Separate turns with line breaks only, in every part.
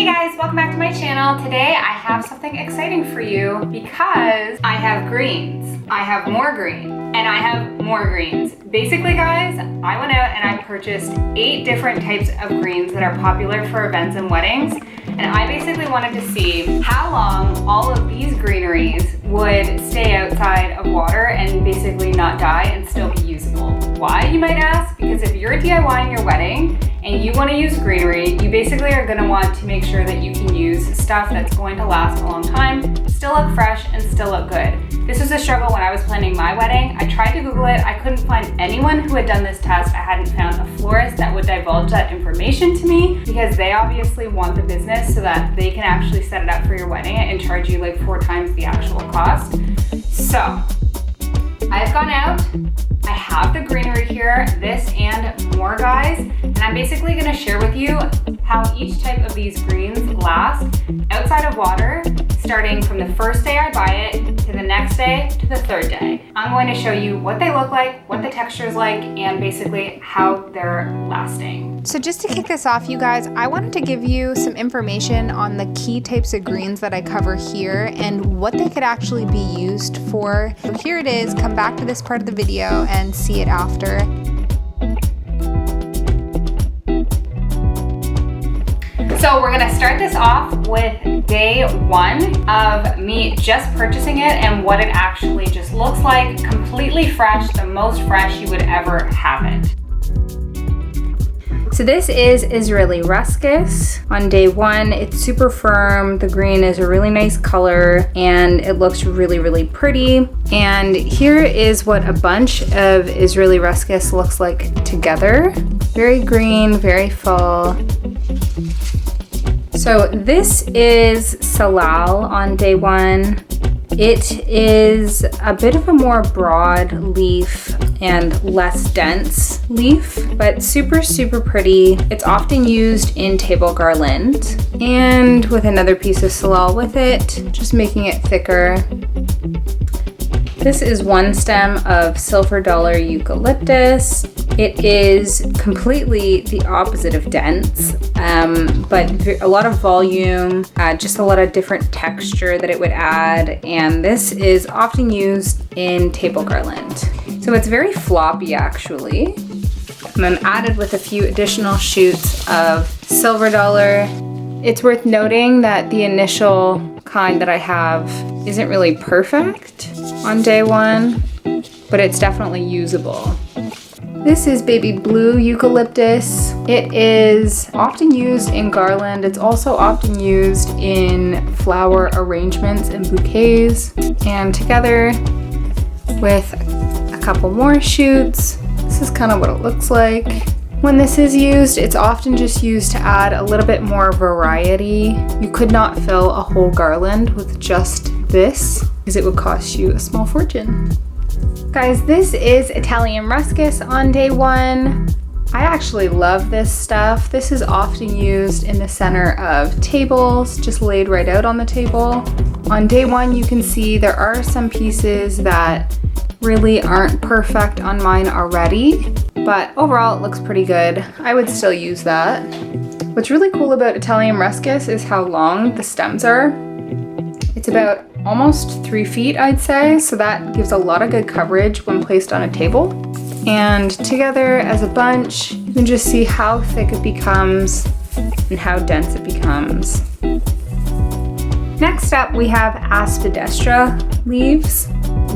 guys, welcome back to my channel. Today I have something exciting for you because I have greens, I have more green, and I have more greens. Basically guys, I went out and I purchased 8 different types of greens that are popular for events and weddings, and I basically wanted to see how long all of these greeneries would stay outside of water and basically not die and still be usable. Why, you might ask? Because if you're DIYing your wedding and you want to use greenery, you basically are going to want to make sure that you can use stuff that's going to last a long time, still look fresh, and still look good. This was a struggle when I was planning my wedding. I tried to Google it. I couldn't find anyone who had done this test. I hadn't found a florist that would divulge that information to me because they obviously want the business so that they can actually set it up for your wedding and charge you like 4 times the actual cost. So I've gone out. I have the greenery here, this and more guys, and I'm basically going to share with you how each type of these greens last outside of water, starting from the first day I buy it to the next day to the 3rd day. I'm going to show you what they look like, what the texture is like, and basically how they're lasting.
So just to kick this off, you guys, I wanted to give you some information on the key types of greens that I cover here and what they could actually be used for. So here it is. Come back to this part of the video and see it after.
So we're gonna start this off with day 1 of me just purchasing it and what it actually just looks like, completely fresh, the most fresh you would ever have it. So this is Israeli ruscus. On day 1, it's super firm. The green is a really nice color and it looks really, really pretty. And here is what a bunch of Israeli ruscus looks like together. Very green, very full. So this is salal on day 1. It is a bit of a more broad leaf and less dense leaf, but super, super pretty. It's often used in table garland and with another piece of salal with it, just making it thicker. This is one stem of silver dollar eucalyptus. It is completely the opposite of dense, but a lot of volume, just a lot of different texture that it would add. And this is often used in table garland. So it's very floppy actually. And then added with a few additional shoots of silver dollar. It's worth noting that the initial kind that I have isn't really perfect on day 1, but it's definitely usable. This is baby blue eucalyptus. It is often used in garland. It's also often used in flower arrangements and bouquets. And together with a couple more shoots, this is kind of what it looks like. When this is used, it's often just used to add a little bit more variety. You could not fill a whole garland with just this because it would cost you a small fortune. Guys, this is Italian ruscus on day 1. I actually love this stuff. This is often used in the center of tables, just laid right out on the table. On day 1, you can see there are some pieces that really aren't perfect on mine already, but overall it looks pretty good. I would still use that. What's really cool about Italian ruscus is how long the stems are. It's about almost 3 feet, I'd say, so that gives a lot of good coverage when placed on a table. And together as a bunch, you can just see how thick it becomes and how dense it becomes. Next up, we have aspidistra leaves.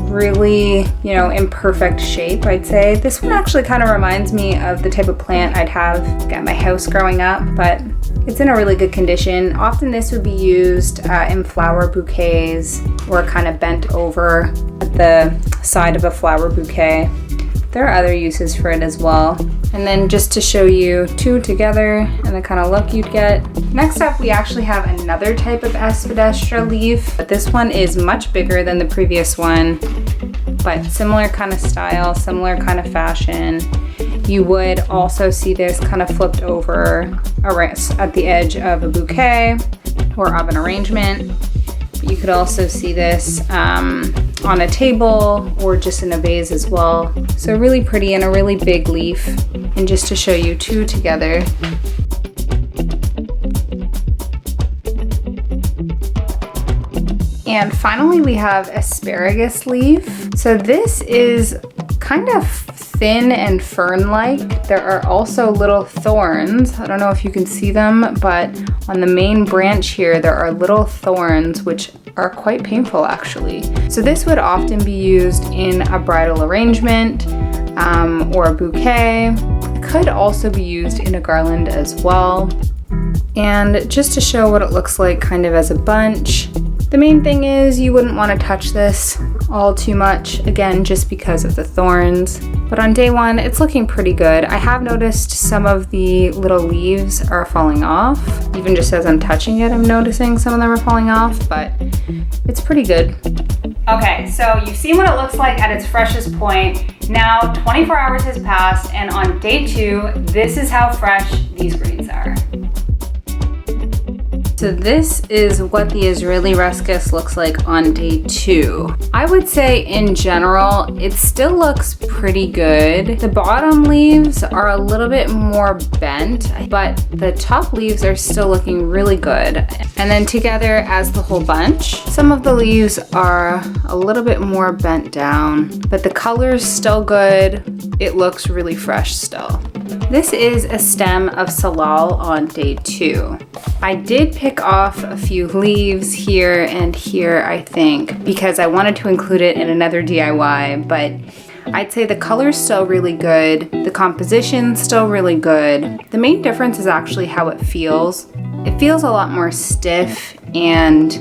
Really, in perfect shape, I'd say. This one actually kind of reminds me of the type of plant I'd have at my house growing up, but it's in a really good condition. Often this would be used in flower bouquets or kind of bent over at the side of a flower bouquet. There are other uses for it as well. And then just to show you 2 together and the kind of look you'd get. Next up, we actually have another type of aspidistra leaf, but this one is much bigger than the previous one, but similar kind of style, similar kind of fashion. You would also see this kind of flipped over at the edge of a bouquet or of an arrangement. But you could also see this on a table or just in a vase as well. So really pretty and a really big leaf. And just to show you 2 together. And finally, we have asparagus leaf. So this is kind of thin and fern-like. There are also little thorns. I don't know if you can see them, but on the main branch here, there are little thorns, which are quite painful actually. So this would often be used in a bridal arrangement or a bouquet. It could also be used in a garland as well. And just to show what it looks like kind of as a bunch, the main thing is you wouldn't want to touch this all too much, again, just because of the thorns. But on day one, it's looking pretty good. I have noticed some of the little leaves are falling off. Even just as I'm touching it, I'm noticing some of them are falling off, but it's pretty good. Okay, so you've seen what it looks like at its freshest point. Now 24 hours has passed, and on day 2, this is how fresh these greens are. So this is what the Israeli ruscus looks like on day 2. I would say in general, it still looks pretty good. The bottom leaves are a little bit more bent, but the top leaves are still looking really good. And then together as the whole bunch, some of the leaves are a little bit more bent down, but the color's still good. It looks really fresh still. This is a stem of salal on day 2. I did pick off a few leaves here and here, I think, because I wanted to include it in another DIY, but I'd say the color's still really good. The composition's still really good. The main difference is actually how it feels. It feels a lot more stiff and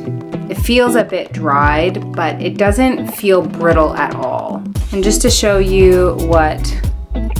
it feels a bit dried, but it doesn't feel brittle at all. And just to show you what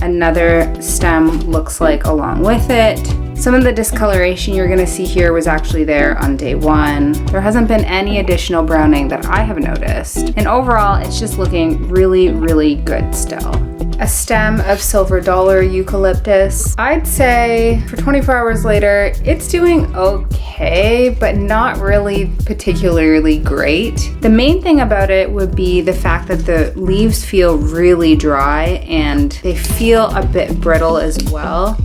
another stem looks like along with it, some of the discoloration you're gonna see here was actually there on day 1. There hasn't been any additional browning that I have noticed. And overall, it's just looking really, really good still. A stem of silver dollar eucalyptus. I'd say for 24 hours later, it's doing okay, but not really particularly great. The main thing about it would be the fact that the leaves feel really dry and they feel a bit brittle as well.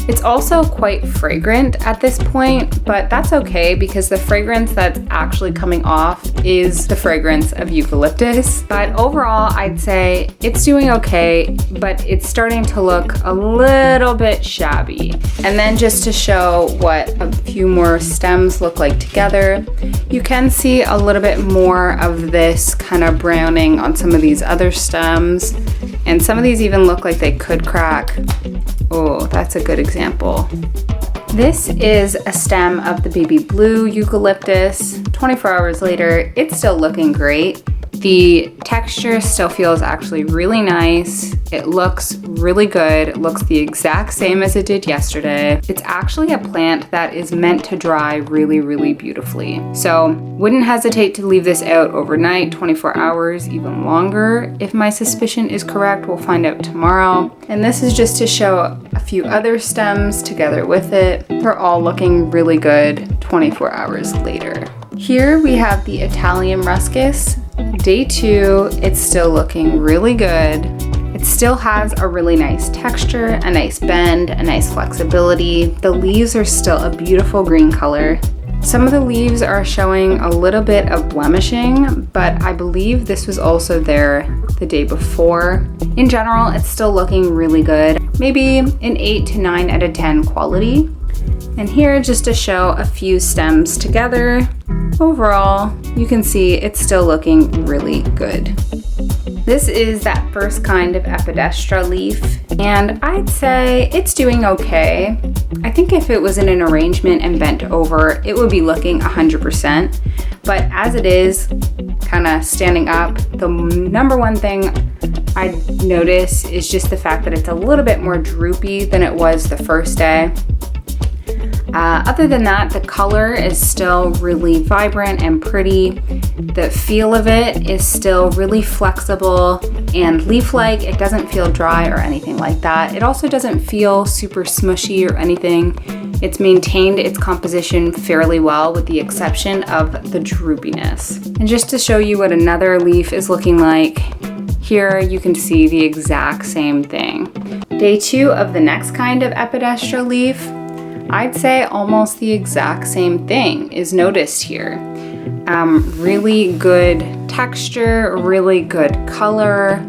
It's also quite fragrant at this point, but that's okay because the fragrance that's actually coming off is the fragrance of eucalyptus. But overall, I'd say it's doing okay, but it's starting to look a little bit shabby. And then just to show what a few more stems look like together, you can see a little bit more of this kind of browning on some of these other stems. And some of these even look like they could crack. Oh, that's a good example. This is a stem of the baby blue eucalyptus. 24 hours later, it's still looking great. The texture still feels actually really nice. It looks really good. It looks the exact same as it did yesterday. It's actually a plant that is meant to dry really, really beautifully. So wouldn't hesitate to leave this out overnight, 24 hours, even longer. If my suspicion is correct, we'll find out tomorrow. And this is just to show a few other stems together with it. They're all looking really good 24 hours later. Here we have the Italian ruscus. Day 2, it's still looking really good. It still has a really nice texture, a nice bend, a nice flexibility. The leaves are still a beautiful green color. Some of the leaves are showing a little bit of blemishing, but I believe this was also there the day before. In general, it's still looking really good. Maybe an 8 to 9 out of 10 quality. And here, just to show a few stems together, overall, you can see it's still looking really good. This is that first kind of aspidistra leaf, and I'd say it's doing okay. I think if it was in an arrangement and bent over, it would be looking 100%. But as it is, kind of standing up, the number one thing I notice is just the fact that it's a little bit more droopy than it was the first day. Other than that, the color is still really vibrant and pretty. The feel of it is still really flexible and leaf-like. It doesn't feel dry or anything like that. It also doesn't feel super smushy or anything. It's maintained its composition fairly well with the exception of the droopiness. And just to show you what another leaf is looking like, here you can see the exact same thing. Day 2 of the next kind of aspidistra leaf, I'd say almost the exact same thing is noticed here. Really good texture, really good color,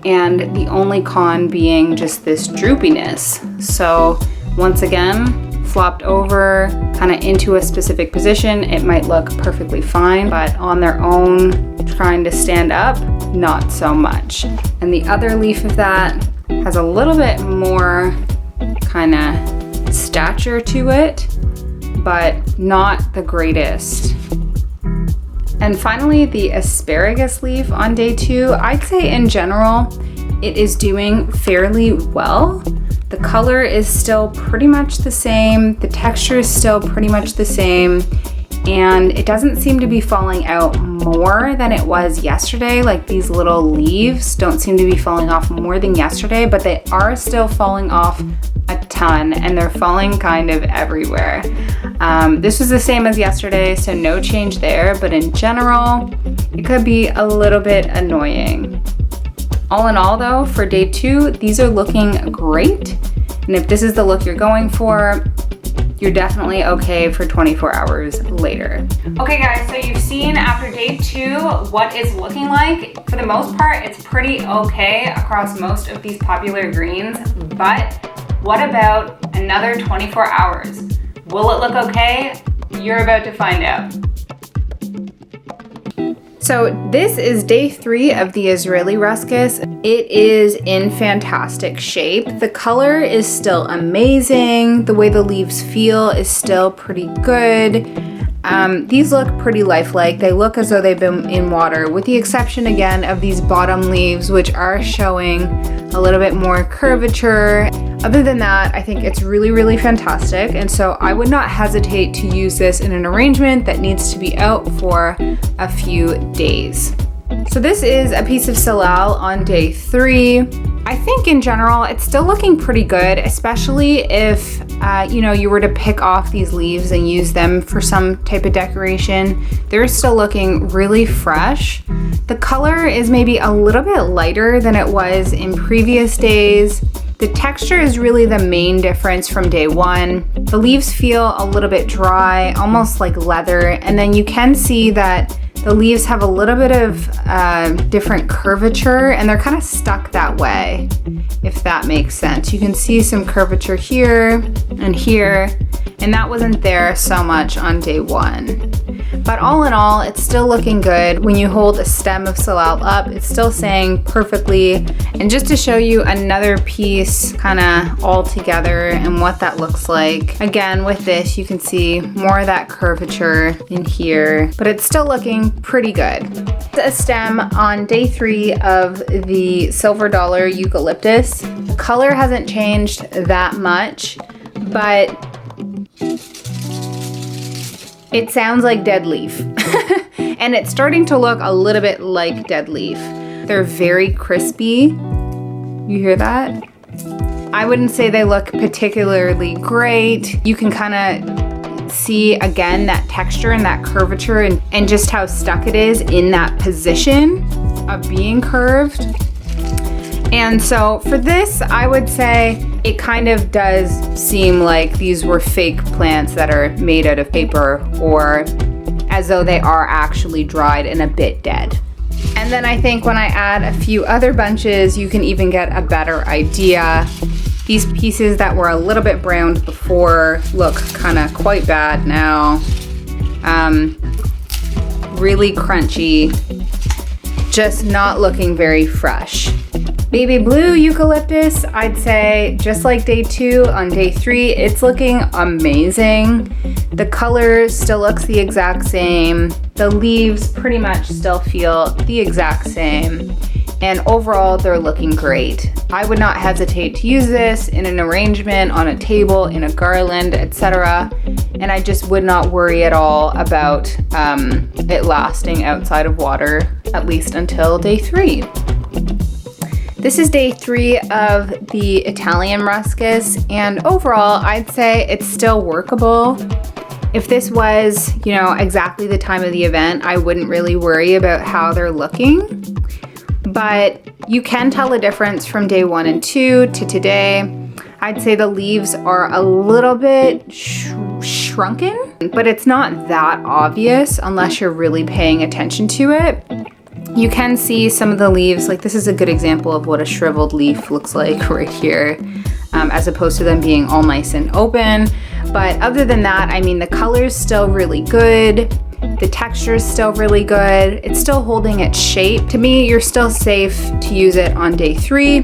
and the only con being just this droopiness. So once again, flopped over kind of into a specific position, it might look perfectly fine, but on their own, trying to stand up, not so much. And the other leaf of that has a little bit more kind of stature to it, but not the greatest. And finally, the asparagus leaf on day 2, I'd say in general, it is doing fairly well. The color is still pretty much the same, the texture is still pretty much the same, and it doesn't seem to be falling out more than it was yesterday. Like, these little leaves don't seem to be falling off more than yesterday, but they are still falling off a ton, and they're falling kind of everywhere. This was the same as yesterday, so no change there, but in general, it could be a little bit annoying. All in all though, for day 2, these are looking great. And if this is the look you're going for, you're definitely okay for 24 hours later. Okay guys, so you've seen after day 2 what it's looking like. For the most part, it's pretty okay across most of these popular greens, but what about another 24 hours? Will it look okay? You're about to find out. So this is day 3 of the Israeli ruscus. It is in fantastic shape. The color is still amazing. The way the leaves feel is still pretty good. These look pretty lifelike. They look as though they've been in water, with the exception again of these bottom leaves, which are showing a little bit more curvature. Other than that, I think it's really, really fantastic. And so I would not hesitate to use this in an arrangement that needs to be out for a few days. So this is a piece of salal on day 3. I think in general, it's still looking pretty good, especially if you were to pick off these leaves and use them for some type of decoration. They're still looking really fresh. The color is maybe a little bit lighter than it was in previous days. The texture is really the main difference from day 1. The leaves feel a little bit dry, almost like leather, and then you can see that the leaves have a little bit of different curvature, and they're kind of stuck that way, if that makes sense. You can see some curvature here and here, and that wasn't there so much on day 1. But all in all, it's still looking good. When you hold a stem of salal up, it's still saying perfectly. And just to show you another piece kind of all together and what that looks like. Again, with this, you can see more of that curvature in here, but it's still looking pretty good. A stem on day 3 of the silver dollar eucalyptus. The color hasn't changed that much, but it sounds like dead leaf. And it's starting to look a little bit like dead leaf. They're very crispy. You hear that? I wouldn't say they look particularly great. You can kind of see again that texture and that curvature and just how stuck it is in that position of being curved. And so for this, I would say it kind of does seem like these were fake plants that are made out of paper, or as though they are actually dried and a bit dead. And then I think when I add a few other bunches, you can even get a better idea. These pieces that were a little bit browned before look kind of quite bad now. Really crunchy, just not looking very fresh. Baby blue eucalyptus, I'd say just like day 2, on day 3, it's looking amazing. The color still looks the exact same. The leaves pretty much still feel the exact same. And overall, they're looking great. I would not hesitate to use this in an arrangement, on a table, in a garland, etc. And I just would not worry at all about it lasting outside of water, at least until day 3. This is day 3 of the Italian ruscus, and overall, I'd say it's still workable. If this was, exactly the time of the event, I wouldn't really worry about how they're looking. But you can tell a difference from day 1 and 2 to today. I'd say the leaves are a little bit shrunken, but it's not that obvious unless you're really paying attention to it. You can see some of the leaves, like this is a good example of what a shriveled leaf looks like right here, as opposed to them being all nice and open. But other than that, I mean, the color's still really good. The texture is still really good. It's still holding its shape. To me, you're still safe to use it on day 3,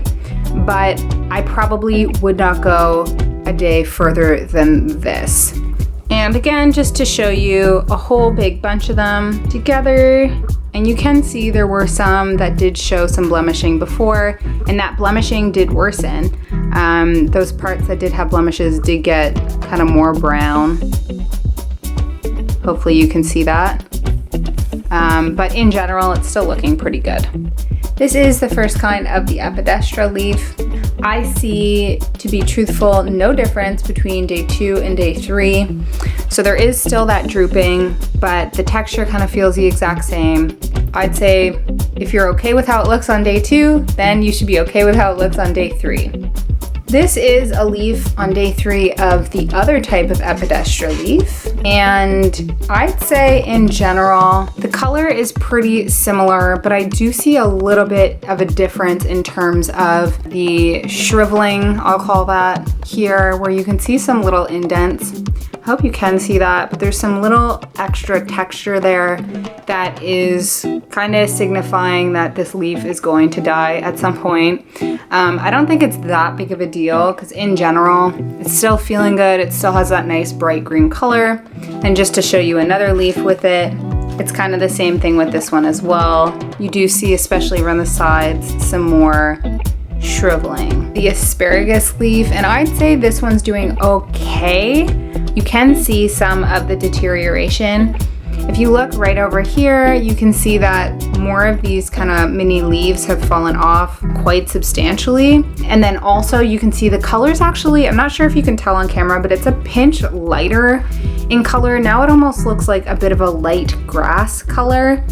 but I probably would not go a day further than this. And again, just to show you a whole big bunch of them together, and you can see there were some that did show some blemishing before, and that blemishing did worsen. Those parts that did have blemishes did get kind of more brown. Hopefully you can see that. But in general, it's still looking pretty good. This is the first kind of the aspidistra leaf. I see, to be truthful, no difference between day 2 and day 3. So there is still that drooping, but the texture kind of feels the exact same. I'd say if you're okay with how it looks on day 2, then you should be okay with how it looks on day 3. This is a leaf on day 3 of the other type of aspidistra leaf, and I'd say in general the color is pretty similar, but I do see a little bit of a difference in terms of the shriveling, I'll call that, here, where you can see some little indents. I hope you can see that, but there's some little extra texture there that is kind of signifying that this leaf is going to die at some point. I don't think it's that big of a deal because in general, it's still feeling good. It still has that nice bright green color. And just to show you another leaf with it, it's kind of the same thing with this one as well. You do see, especially around the sides, some more shriveling. The asparagus leaf, and I'd say this one's doing okay. You can see some of the deterioration. If you look right over here, you can see that more of these kind of mini leaves have fallen off quite substantially. And then also you can see the colors actually, I'm not sure if you can tell on camera, but it's a pinch lighter in color. Now it almost looks like a bit of a light grass color.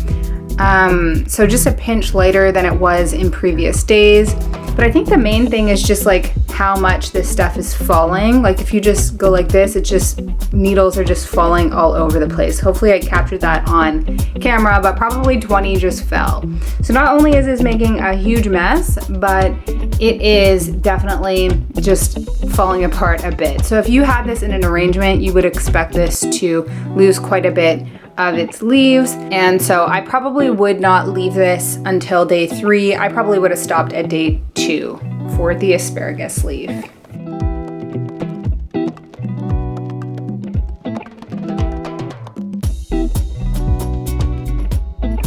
So just a pinch lighter than it was in previous days. But I think the main thing is just like how much this stuff is falling. Like if you just go like this, it just, needles are just falling all over the place. Hopefully I captured that on camera, but probably 20 just fell. So not only is this making a huge mess, but it is definitely just falling apart a bit. So if you had this in an arrangement, you would expect this to lose quite a bit of its leaves, and so I probably would not leave this until day 3. I probably would have stopped at day 2 for the asparagus leaf.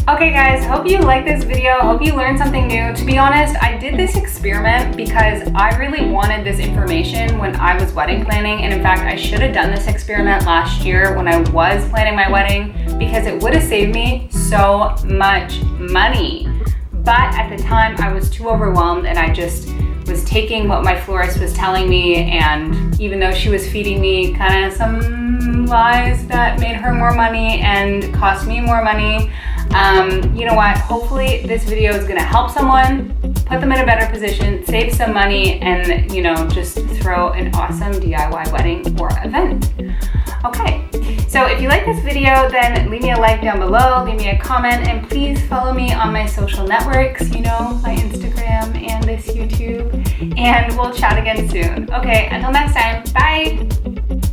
Okay guys, hope you liked this video, hope you learned something new. To be honest, I did this experiment because I really wanted this information when I was wedding planning, and in fact I should have done this experiment last year when I was planning my wedding because it would have saved me so much money. But at the time I was too overwhelmed and I just was taking what my florist was telling me, and even though she was feeding me kind of some lies that made her more money and cost me more money, you know what, hopefully this video is gonna help someone, put them in a better position, save some money, and you know, just throw an awesome DIY wedding or event. Okay, so if you like this video, then leave me a like down below, leave me a comment, and please follow me on my social networks, you know, my Instagram and this YouTube, and we'll chat again soon. Okay, until next time, bye!